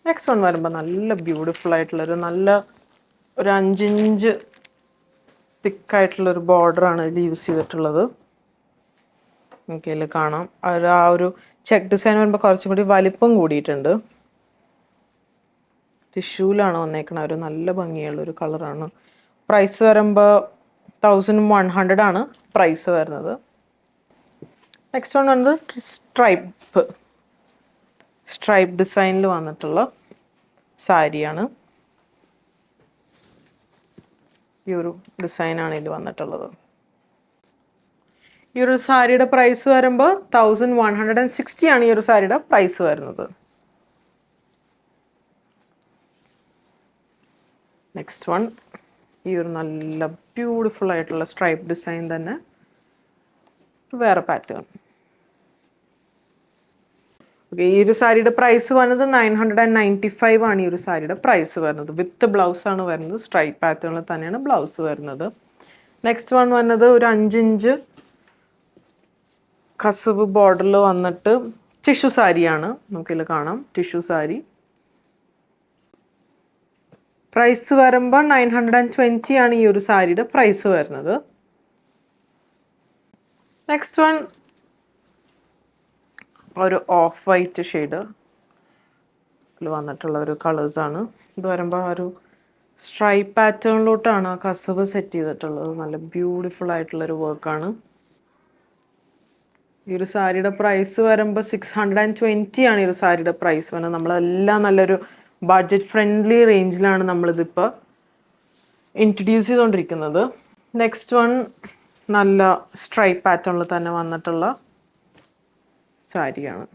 Next one വരുമ്പോൾ നല്ല beautiful ആയിട്ടുള്ളൊരു ഒരു 5 ഇഞ്ച് തിക്കായിട്ടുള്ളൊരു ബോർഡറാണ് ഇതിൽ യൂസ് ചെയ്തിട്ടുള്ളത്. നമുക്ക് ഇതിൽ കാണാം ആ ഒരു ചെക്ക് ഡിസൈൻ വരുമ്പോൾ കുറച്ചും കൂടി വലിപ്പം കൂടിയിട്ടുണ്ട്. ടിഷ്യൂലാണ് വന്നേക്കണ ഒരു നല്ല ഭംഗിയുള്ളൊരു കളറാണ്. പ്രൈസ് വരുമ്പോൾ 1100 ആണ് പ്രൈസ് വരുന്നത്. നെക്സ്റ്റ് വൺ വന്നത് സ്ട്രൈപ്പ് ഡിസൈനിൽ വന്നിട്ടുള്ള സാരിയാണ്. ഈ ഒരു ഡിസൈനാണ് ഇതിൽ വന്നിട്ടുള്ളത്. ഈ ഒരു സാരിയുടെ പ്രൈസ് വരുമ്പോൾ 1160 ആണ് ഈ ഒരു സാരിയുടെ പ്രൈസ് വരുന്നത്. നെക്സ്റ്റ് വൺ ഈ ഒരു നല്ല ബ്യൂട്ടിഫുൾ ആയിട്ടുള്ള സ്ട്രൈപ്പ് ഡിസൈൻ തന്നെ വേറെ പാറ്റേൺ. ഓക്കെ, ഈ ഒരു സാരിയുടെ പ്രൈസ് വന്നത് 995 ആണ് ഈ ഒരു സാരിയുടെ പ്രൈസ് വരുന്നത്. വിത്ത് ബ്ലൗസ് ആണ് വരുന്നത്. സ്ട്രൈപ്പ് പാറ്റേണിൽ തന്നെയാണ് ബ്ലൗസ് വരുന്നത്. നെക്സ്റ്റ് വൺ വന്നത് ഒരു 5 ഇഞ്ച് കസവ് ബോർഡറിൽ വന്നിട്ട് ടിഷ്യൂ സാരിയാണ്. നമുക്കിതിൽ കാണാം ടിഷ്യൂ സാരി. പ്രൈസ് വരുമ്പോൾ 920 ആണ് ഈ ഒരു സാരിയുടെ പ്രൈസ് വരുന്നത്. നെക്സ്റ്റ് വൺ ഒരു ഓഫ് വൈറ്റ് ഷെയ്ഡ് വന്നിട്ടുള്ള ഒരു കളേഴ്സാണ്. ഇത് വരുമ്പോൾ ഒരു സ്ട്രൈപ്പ് പാറ്റേണിലോട്ടാണ് ആ കസവ് സെറ്റ് ചെയ്തിട്ടുള്ളത്. നല്ല ബ്യൂട്ടിഫുൾ ആയിട്ടുള്ളൊരു വർക്കാണ്. ഈ ഒരു സാരിയുടെ പ്രൈസ് വരുമ്പോൾ 620 ആണ് ഈ ഒരു സാരിയുടെ പ്രൈസ് വരുന്നത്. നമ്മളെല്ലാം നല്ലൊരു ബഡ്ജറ്റ് ഫ്രണ്ട്ലി റേഞ്ചിലാണ് നമ്മളിതിപ്പോൾ ഇൻട്രൊഡ്യൂസ് ചെയ്തുകൊണ്ടിരിക്കുന്നത്. നെക്സ്റ്റ് വൺ നല്ല സ്ട്രൈപ്പ് പാറ്റേണിൽ തന്നെ വന്നിട്ടുള്ള സാരിയാണ്.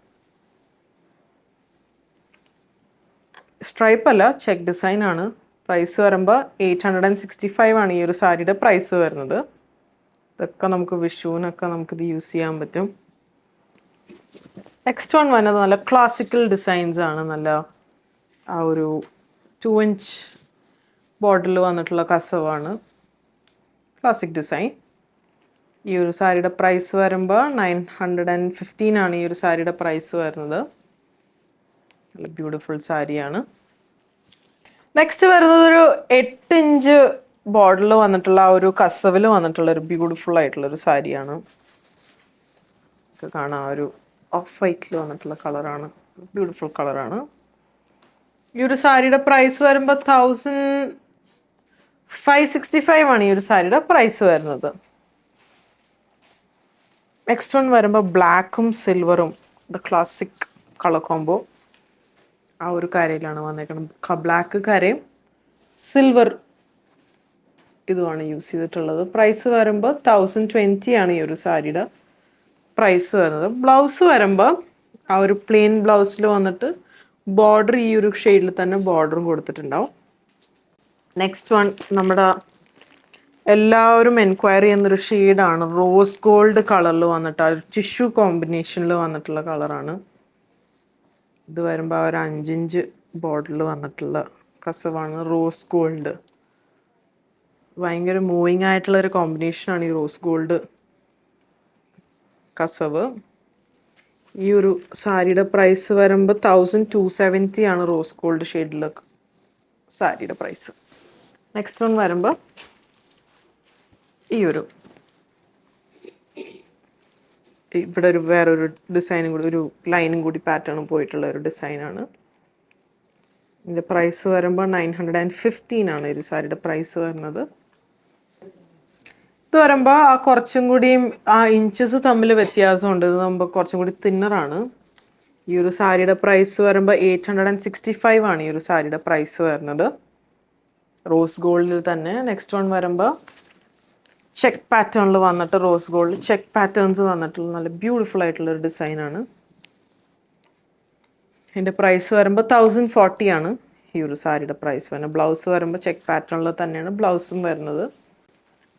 സ്ട്രൈപ്പ് അല്ല, ചെക്ക് ഡിസൈൻ ആണ്. പ്രൈസ് വരുമ്പോൾ 865 ആണ് ഈ ഒരു സാരിയുടെ പ്രൈസ് വരുന്നത്. ഇതൊക്കെ നമുക്ക് വിഷുവിനൊക്കെ നമുക്കിത് യൂസ് ചെയ്യാൻ പറ്റും. നെക്സ്റ്റ് വൺ വരുന്നത് നല്ല ക്ലാസിക്കൽ ഡിസൈൻസ് ആണ്. നല്ല ആ ഒരു 2 ഇഞ്ച് ബോർഡറിൽ വന്നിട്ടുള്ള കസവാണ്. Classic design. ഈ ഒരു സാരിയുടെ പ്രൈസ് വരുമ്പോൾ 915 ആണ് ഈ ഒരു സാരിയുടെ പ്രൈസ് വരുന്നത്. നല്ല ബ്യൂട്ടിഫുൾ സാരിയാണ്. നെക്സ്റ്റ് വരുന്നത് ഒരു 8 ഇഞ്ച് ബോർഡറിൽ വന്നിട്ടുള്ള ആ ഒരു കസവിൽ വന്നിട്ടുള്ള ഒരു ബ്യൂട്ടിഫുൾ ആയിട്ടുള്ളൊരു സാരിയാണ്. കാണാം ഒരു ഓഫ് വൈറ്റിൽ വന്നിട്ടുള്ള കളറാണ്. ബ്യൂട്ടിഫുൾ കളറാണ്. ഈ ഒരു സാരിയുടെ പ്രൈസ് വരുമ്പോൾ 1565 ആണ് ഈ ഒരു സാരിയുടെ പ്രൈസ് വരുന്നത്. നെക്സ്റ്റ് വൺ വരുമ്പോൾ ബ്ലാക്കും സിൽവറും ദ ക്ലാസിക് കളർ കോംബോ ആ ഒരു കരയിലാണ് വന്നേക്കുന്നത്. ബ്ലാക്ക് കരയും സിൽവർ ഇതുമാണ് യൂസ് ചെയ്തിട്ടുള്ളത്. പ്രൈസ് വരുമ്പോൾ 1020 ആണ് ഈ ഒരു സാരിയുടെ പ്രൈസ് വരുന്നത്. ബ്ലൗസ് വരുമ്പോൾ ആ ഒരു പ്ലെയിൻ ബ്ലൗസിൽ വന്നിട്ട് ബോർഡർ ഈ ഒരു ഷെയ്ഡിൽ തന്നെ ബോർഡറും കൊടുത്തിട്ടുണ്ടാവും. നെക്സ്റ്റ് വൺ നമ്മുടെ എല്ലാവരും എൻക്വയറി ചെയ്യുന്നൊരു ഷെയ്ഡാണ്. റോസ് ഗോൾഡ് കളറിൽ വന്നിട്ട് ആ ഒരു ടിഷ്യൂ കോമ്പിനേഷനിൽ വന്നിട്ടുള്ള കളറാണ്. ഇത് വരുമ്പോൾ ആ ഒരു 5 ഇഞ്ച് ബോർഡറിൽ വന്നിട്ടുള്ള കസവാണ്. റോസ് ഗോൾഡ് ഭയങ്കര മൂവിങ് ആയിട്ടുള്ള ഒരു കോമ്പിനേഷനാണ് ഈ റോസ് ഗോൾഡ് കസവ്. ഈ ഒരു സാരിയുടെ പ്രൈസ് വരുമ്പോൾ 1270 ആണ് റോസ് ഗോൾഡ് ഷെയ്ഡിലെ സാരിയുടെ പ്രൈസ്. നെക്സ്റ്റ് വൺ വരുമ്പോൾ ഈ ഒരു ഇവിടെ ഒരു വേറൊരു ഡിസൈനും കൂടി ഒരു ലൈനും കൂടി പാറ്റേണും പോയിട്ടുള്ള ഒരു ഡിസൈനാണ്. ഇതിൻ്റെ പ്രൈസ് വരുമ്പോൾ 915 ആണ് ഈ ഒരു സാരിയുടെ പ്രൈസ് വരുന്നത്. ഇത് വരുമ്പോൾ ആ കുറച്ചും കൂടിയും ആ ഇഞ്ചസ് തമ്മിൽ വ്യത്യാസമുണ്ട്. ഇത് നമ്മൾ കുറച്ചും കൂടി തിന്നറാണ്. ഈ ഒരു സാരിയുടെ പ്രൈസ് വരുമ്പോൾ 865 ആണ് ഈ ഒരു സാരിയുടെ പ്രൈസ് വരുന്നത്. റോസ് ഗോൾഡിൽ തന്നെ. നെക്സ്റ്റ് വൺ വരുമ്പോൾ ചെക്ക് പാറ്റേണിൽ വന്നിട്ട് റോസ് ഗോൾഡ് ചെക്ക് പാറ്റേൺസ് വന്നിട്ടുള്ള നല്ല ബ്യൂട്ടിഫുൾ ആയിട്ടുള്ളൊരു ഡിസൈനാണ്. ഇതിൻ്റെ പ്രൈസ് വരുമ്പോൾ 1040 ആണ് ഈ ഒരു സാരിയുടെ പ്രൈസ് വരുന്നത്. ബ്ലൗസ് വരുമ്പോൾ ചെക്ക് പാറ്റേണിൽ തന്നെയാണ് ബ്ലൗസും വരുന്നത്.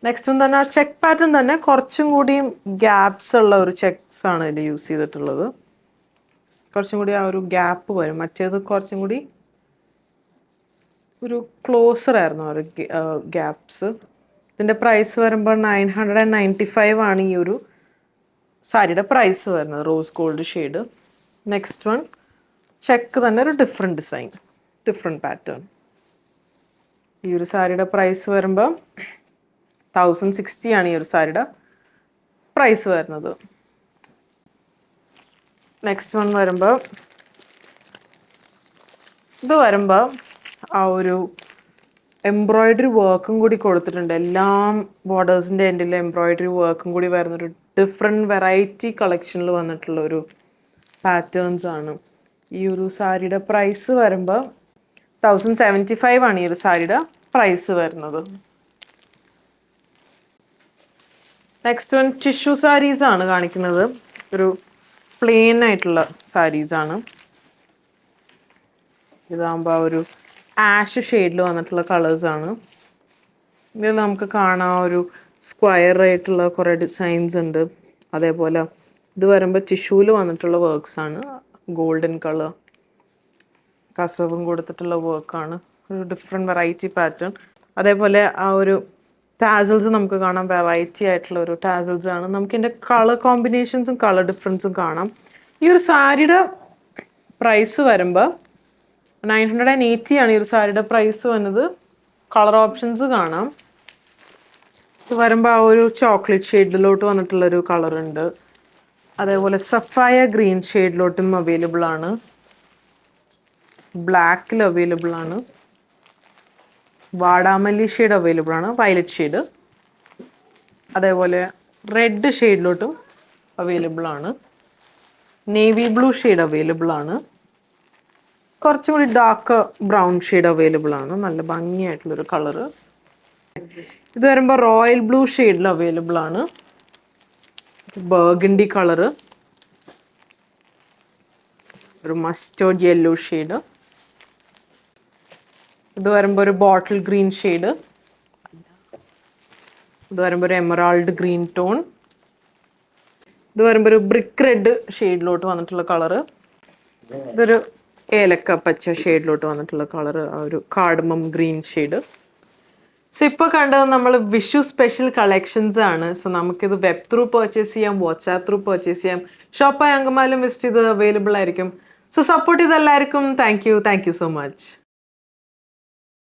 നെക്സ്റ്റ് തന്നെ ആ ചെക്ക് പാറ്റേൺ തന്നെ കുറച്ചും കൂടിയും ഗ്യാപ്സ് ഉള്ള ഒരു ചെക്സ് ആണ് ഇതിൽ യൂസ് ചെയ്തിട്ടുള്ളത്. കുറച്ചും കൂടി ആ ഒരു ഗ്യാപ്പ് വരും. മറ്റേത് കുറച്ചും കൂടി ഒരു ക്ലോസർ ആയിരുന്നു ആ ഒരു ഗ്യാപ്സ്. ഇതിൻ്റെ പ്രൈസ് വരുമ്പോൾ 995 ആണ് ഈ ഒരു സാരിയുടെ പ്രൈസ് വരുന്നത്. Rose gold shade. Next one check തന്നെ ഒരു ഡിഫറെൻറ്റ് ഡിസൈൻ, ഡിഫറെൻറ്റ് പാറ്റേൺ. ഈ ഒരു സാരിയുടെ പ്രൈസ് വരുമ്പോൾ 1060 ആണ് ഈ ഒരു സാരിയുടെ പ്രൈസ് വരുന്നത്. നെക്സ്റ്റ് വൺ വരുമ്പോൾ ഇത് വരുമ്പോൾ ആ ഒരു എംബ്രോയ്ഡറി വർക്കും കൂടി കൊടുത്തിട്ടുണ്ട്. എല്ലാം ബോർഡേഴ്സിൻ്റെ എൻഡിൽ എംബ്രോയ്ഡറി വർക്കും കൂടി വരുന്നൊരു ഡിഫറെൻറ്റ് വെറൈറ്റി കളക്ഷനിൽ വന്നിട്ടുള്ള ഒരു പാറ്റേൺസ് ആണ്. ഈ ഒരു സാരിയുടെ പ്രൈസ് വരുമ്പോൾ 1075 ആണ് ഈ ഒരു സാരിയുടെ പ്രൈസ് വരുന്നത്. നെക്സ്റ്റ് വൺ ടിഷ്യൂ സാരീസ് ആണ് കാണിക്കുന്നത്. ഒരു പ്ലെയിൻ ആയിട്ടുള്ള സാരീസ് ആണ്. ഇതാകുമ്പോൾ ഒരു ആഷ് ഷെയ്ഡിൽ വന്നിട്ടുള്ള കളേഴ്സാണ്. ഇതിൽ നമുക്ക് കാണാം ഒരു സ്ക്വയർ ആയിട്ടുള്ള കുറേ ഡിസൈൻസ് ഉണ്ട്. അതേപോലെ ഇത് വരുമ്പോൾ ടിഷ്യൂവിൽ വന്നിട്ടുള്ള വർക്ക്സ് ആണ്. ഗോൾഡൻ കളർ കസവും കൊടുത്തിട്ടുള്ള വർക്കാണ്. ഒരു ഡിഫറെൻറ്റ് വെറൈറ്റി പാറ്റേൺ. അതേപോലെ ആ ഒരു ടാസൽസ് നമുക്ക് കാണാം, വെറൈറ്റി ആയിട്ടുള്ള ഒരു ടാസൽസ് ആണ്. നമുക്ക് ഇതിൻ്റെ കളർ കോമ്പിനേഷൻസും കളർ ഡിഫറൻസും കാണാം. ഈ ഒരു സാരിയുടെ പ്രൈസ് വരുമ്പോൾ 980 ആണ് ഈ ഒരു സാരിയുടെ പ്രൈസ് വന്നത്. കളർ ഓപ്ഷൻസ് കാണാം. ഇത് വരുമ്പോൾ ആ ഒരു ചോക്ലേറ്റ് ഷെയ്ഡിലോട്ട് വന്നിട്ടുള്ളൊരു കളറുണ്ട്. അതേപോലെ സഫായ ഗ്രീൻ ഷെയ്ഡിലോട്ടും അവൈലബിൾ ആണ്. ബ്ലാക്കിൽ അവൈലബിൾ ആണ്. വാടാമല്ലി ഷെയ്ഡ് അവൈലബിൾ ആണ്, വയലറ്റ് ഷെയ്ഡ്. അതേപോലെ റെഡ് ഷെയ്ഡിലോട്ടും അവൈലബിൾ ആണ്. നേവി ബ്ലൂ ഷെയ്ഡ് അവൈലബിൾ ആണ്. കുറച്ചും കൂടി ഡാർക്ക് ബ്രൗൺ ഷെയ്ഡ് അവൈലബിൾ ആണ്. നല്ല ഭംഗിയായിട്ടുള്ളൊരു കളറ്. ഇത് വരുമ്പോൾ റോയൽ ബ്ലൂ ഷെയ്ഡിൽ അവൈലബിൾ ആണ്. ബർഗണ്ടി കളറ്, ഒരു മസ്റ്റേർഡ് യെല്ലോ ഷെയ്ഡ്. ഇത് വരുമ്പോൾ ഒരു ബോട്ടിൽ ഗ്രീൻ ഷെയ്ഡ്. ഇത് വരുമ്പോൾ ഒരു എമറാൾഡ് ഗ്രീൻ ടോൺ. ഇത് വരുമ്പോൾ ഒരു ബ്രിക്ക് റെഡ് ഷെയ്ഡിലോട്ട് വന്നിട്ടുള്ള കളറ്. ഇതൊരു ഏലക്ക പച്ച ഷെയ്ഡിലോട്ട് വന്നിട്ടുള്ള കളറ്, ആ ഒരു കാർഡമം ഗ്രീൻ ഷെയ്ഡ്. സോ ഇപ്പോൾ കണ്ടത് നമ്മൾ വിഷു സ്പെഷ്യൽ കളക്ഷൻസ് ആണ്. സോ നമുക്കിത് വെബ് ത്രൂ പർച്ചേസ് ചെയ്യാം, വാട്സാപ്പ് ത്രൂ പർച്ചേസ് ചെയ്യാം. ഷോപ്പായി അങ്കമാലിയും വിസിറ്റ് ചെയ്ത് അവൈലബിൾ ആയിരിക്കും. സോ സപ്പോർട്ട് ചെയ്ത എല്ലാവർക്കും താങ്ക് യു സോ മച്ച്.